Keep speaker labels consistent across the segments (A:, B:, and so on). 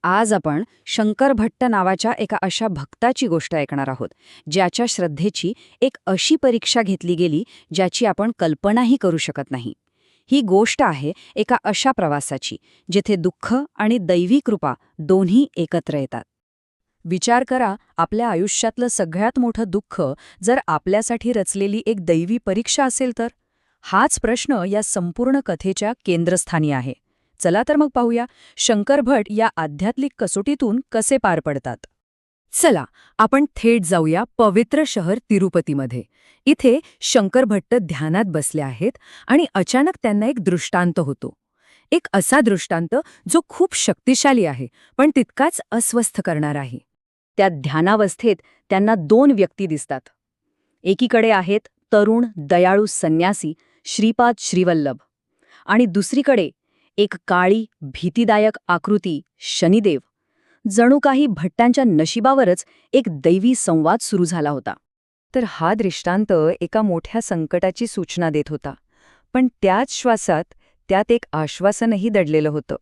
A: आज आपण शंकर भट्ट नावाच्या एका अशा भक्ताची गोष्ट ऐकणार आहोत, ज्याच्या श्रद्धेची एक अशी परीक्षा घेतली गेली ज्याची आपण कल्पनाही करू शकत नाही. ही गोष्ट आहे एका अशा प्रवासाची जिथे दुःख आणि दैवी कृपा दोन्ही एकत्र येतात. विचार करा, आपल्या आयुष्यातलं सगळ्यात मोठं दुःख जर आपल्यासाठी रचलेली एक दैवी परीक्षा असेल तर? हाच प्रश्न या संपूर्ण कथेच्या केंद्रस्थानी आहे. चला तर मग पाहूया शंकर भट या आध्यात्मिक कसोटीतून कसे पार पडतात. चला आपण थेट जाऊया पवित्र शहर तिरुपतीमध्ये. इथे शंकर भट्ट ध्यानात बसले आहेत आणि अचानक त्यांना एक दृष्टांत होतो. एक असा दृष्टांत जो खूप शक्तिशाली आहे पण तितकाच अस्वस्थ करणार आहे. त्या ध्यानावस्थेत त्यांना दोन व्यक्ती दिसतात. एकीकडे आहेत तरुण दयाळू संन्यासी श्रीपाद श्रीवल्लभ आणि दुसरीकडे एक काळी भीतीदायक आकृती शनिदेव. जणू काही भट्टांच्या नशिबावरच एक दैवी संवाद सुरू झाला होता. तर हा दृष्टांत एका मोठ्या संकटाची सूचना देत होता, पण त्याच श्वासात त्यात एक आश्वासनही दडलेलं होतं.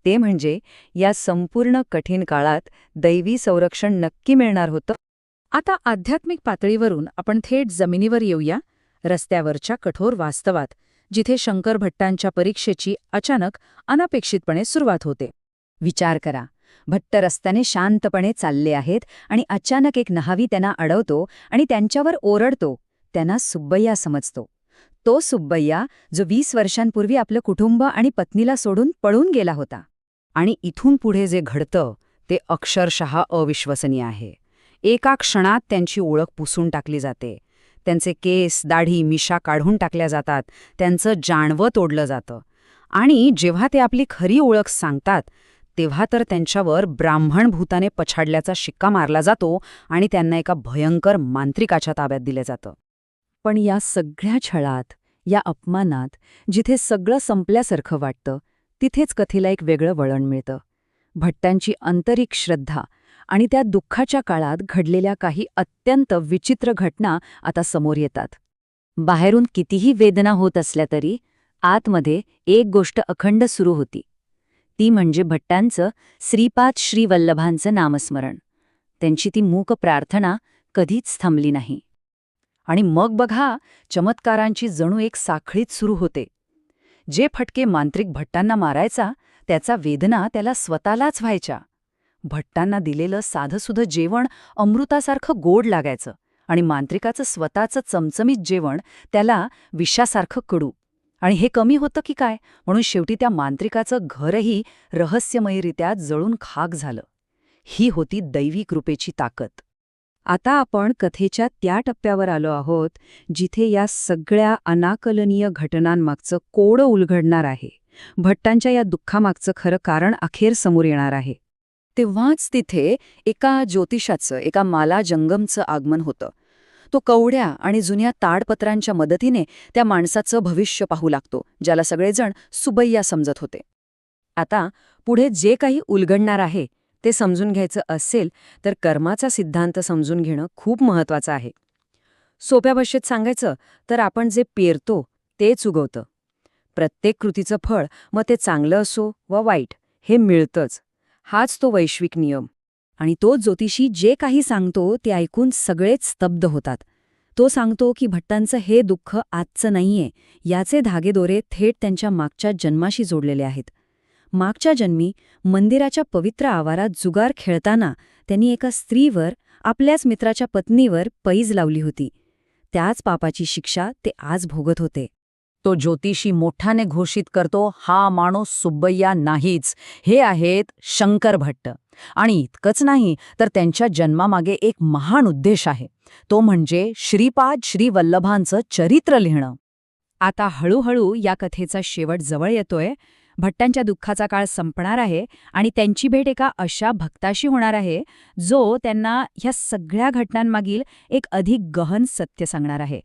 A: ते म्हणजे या संपूर्ण कठीण काळात दैवी संरक्षण नक्की मिळणार होतं. आता आध्यात्मिक पातळीवरून आपण थेट जमिनीवर येऊया, रस्त्यावरच्या कठोर वास्तवात, जिथे शंकर भट्टांच्या परीक्षेची अचानक अनपेक्षितपणे सुरुवात होते. विचार करा, भट्ट रस्त्याने शांतपणे चालले आहेत आणि अचानक एक न्हावी त्यांना अडवतो आणि त्यांच्यावर ओरडतो. त्यांना सुब्बय्या समजतो. तो सुब्बय्या जो 20 वर्षांपूर्वी आपलं कुटुंब आणि पत्नीला सोडून पळून गेला होता. आणि इथून पुढे जे घडतं ते अक्षरशः अविश्वसनीय आहे. एका क्षणात त्यांची ओळख पुसून टाकली जाते. त्यांचे केस, दाढी, मिशा काढून टाकल्या जातात. त्यांचं जानवं तोडलं जातं. आणि जेव्हा ते आपली खरी ओळख सांगतात तेव्हा तर त्यांच्यावर ब्राह्मण भूताने पछाडल्याचा शिक्का मारला जातो आणि त्यांना एका भयंकर मांत्रिकाच्या ताब्यात दिलं जातं. पण या सगळ्या छळात, या अपमानात, जिथे सगळं संपल्यासारखं वाटतं तिथेच कथेला एक वेगळं वळण मिळतं. भट्टांची आंतरिक श्रद्धा आणि त्या दुःखाच्या काळात घडलेल्या काही अत्यंत विचित्र घटना आता समोर येतात. बाहेरून कितीही वेदना होत असल्या तरी आतमध्ये एक गोष्ट अखंड सुरू होती. ती म्हणजे भट्टांचं श्रीपाद श्रीवल्लभांचं नामस्मरण. त्यांची ती मूक प्रार्थना कधीच थांबली नाही. आणि मग बघा, चमत्कारांची जणू एक साखळीच सुरू होते. जे फटके मांत्रिक भट्टांना मारायचा त्याचा वेदना त्याला स्वतःलाच व्हायच्या. भट्टांना दिलेलं साधंसुधं जेवण अमृतासारखं गोड लागायचं आणि मांत्रिकाचं स्वतःचं चमचमीत जेवण त्याला विषासारखं कडू. आणि हे कमी होतं की काय, म्हणून शेवटी त्या मांत्रिकाचं घरही रहस्यमयरित्या जळून खाक झालं. ही होती दैवी कृपेची ताकद. आता आपण कथेच्या त्या टप्प्यावर आलो आहोत जिथे या सगळ्या अनाकलनीय घटनांमागचं कोडं उलगडणार आहे. भट्टांच्या या दुःखामागचं खरं कारण अखेर समोर येणार आहे. तेव्हाच तिथे एका ज्योतिषाचं, एका माला जंगमचं आगमन होतं. तो कवड्या आणि जुन्या ताडपत्रांच्या मदतीने त्या माणसाचं भविष्य पाहू लागतो, ज्याला सगळेजण सुबैया समजत होते. आता पुढे जे काही उलगडणार आहे ते समजून घ्यायचं असेल तर कर्माचा सिद्धांत समजून घेणं खूप महत्वाचं आहे. सोप्या भाषेत सांगायचं तर आपण जे पेरतो तेच उगवतं. प्रत्येक कृतीचं फळ, मग ते चांगलं असो वा वाईट, हे मिळतंच. हाच तो वैश्विक नियम. आणि तो ज्योतिषी जे काही सांगतो ते ऐकून सगळेच स्तब्ध होतात. तो सांगतो की भट्टांचं हे दुःख आजचं नाहीये, याचे धागेदोरे थेट त्यांच्या मागच्या जन्माशी जोडलेले आहेत. मागच्या जन्मी मंदिराच्या पवित्र आवारात जुगार खेळताना त्यांनी एका स्त्रीवर, आपल्याच मित्राच्या पत्नीवर पैज लावली होती. त्याच पापाची शिक्षा ते आज भोगत होते. तो ज्योतिषी मोठ्याने घोषित करतो, हा माणूस सुब्बय्या नाहीच, हे आहेत शंकर भट्ट. आणि इतकंच नाही तर त्यांच्या जन्मामागे एक महान उद्देश आहे, तो म्हणजे श्रीपाद श्रीवल्लभांचं चरित्र लिहिणं. आता हळूहळू या कथेचा शेवट जवळ येतोय. भट्टांच्या दुःखाचा काळ संपणार आहे आणि त्यांची भेट एका अशा भक्ताशी होणार आहे जो त्यांना ह्या सगळ्या घटनांमागील एक अधिक गहन सत्य सांगणार आहे.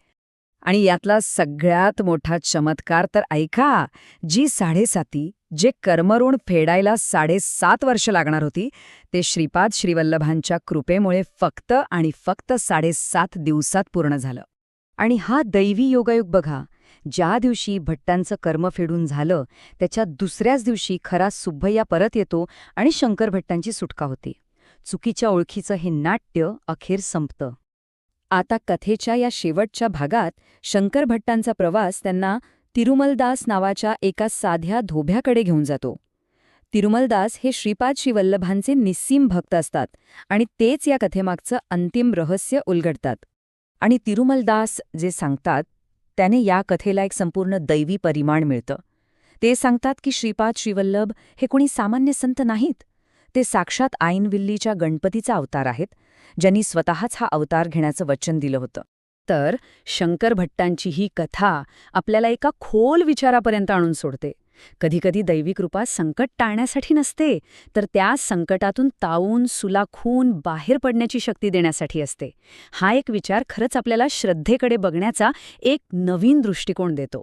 A: आणि यातला सगळ्यात मोठा चमत्कार तर ऐका, जी 7.5, जे कर्मऋण फेडायला 7.5 वर्ष लागणार होती, ते श्रीपाद श्रीवल्लभांच्या कृपेमुळे फक्त आणि फक्त 7.5 दिवसात पूर्ण झालं. आणि हा दैवी योगायोग बघा, ज्या दिवशी भट्टांचं कर्म फेडून झालं त्याच्या दुसऱ्याच दिवशी खरा सुब्बय्या परत येतो आणि शंकर भट्टांची सुटका होते. चुकीच्या ओळखीचं हे नाट्य अखेर संपतं. आता कथेच्या या शेवटच्या भागात शंकर भट्टांचा प्रवास त्यांना तिरुमलदास नावाच्या एका साध्या धोब्याकडे घेऊन जातो. तिरुमलदास हे श्रीपाद श्रीवल्लभांचे निस्सीम भक्त असतात आणि तेच या कथेमागचं अंतिम रहस्य उलगडतात. आणि तिरुमलदास जे सांगतात त्याने या कथेला एक संपूर्ण दैवी परिमाण मिळतं. ते सांगतात की श्रीपाद श्रीवल्लभ हे कोणी सामान्य संत नाहीत. ते साक्षात आईनविल्लीच्या गणपतीचा अवतार आहेत, ज्यांनी स्वतःच हा अवतार घेण्याचं वचन दिलं होतं. तर शंकर भट्टांची ही कथा आपल्याला एका खोल विचारापर्यंत आणून सोडते. कधीकधी दैवी कृपा संकट टाळण्यासाठी नसते, तर त्या संकटातून तावून सुलाखून बाहेर पडण्याची शक्ती देण्यासाठी असते. हा एक विचार खरंच आपल्याला श्रद्धेकडे बघण्याचा एक नवीन दृष्टिकोन देतो.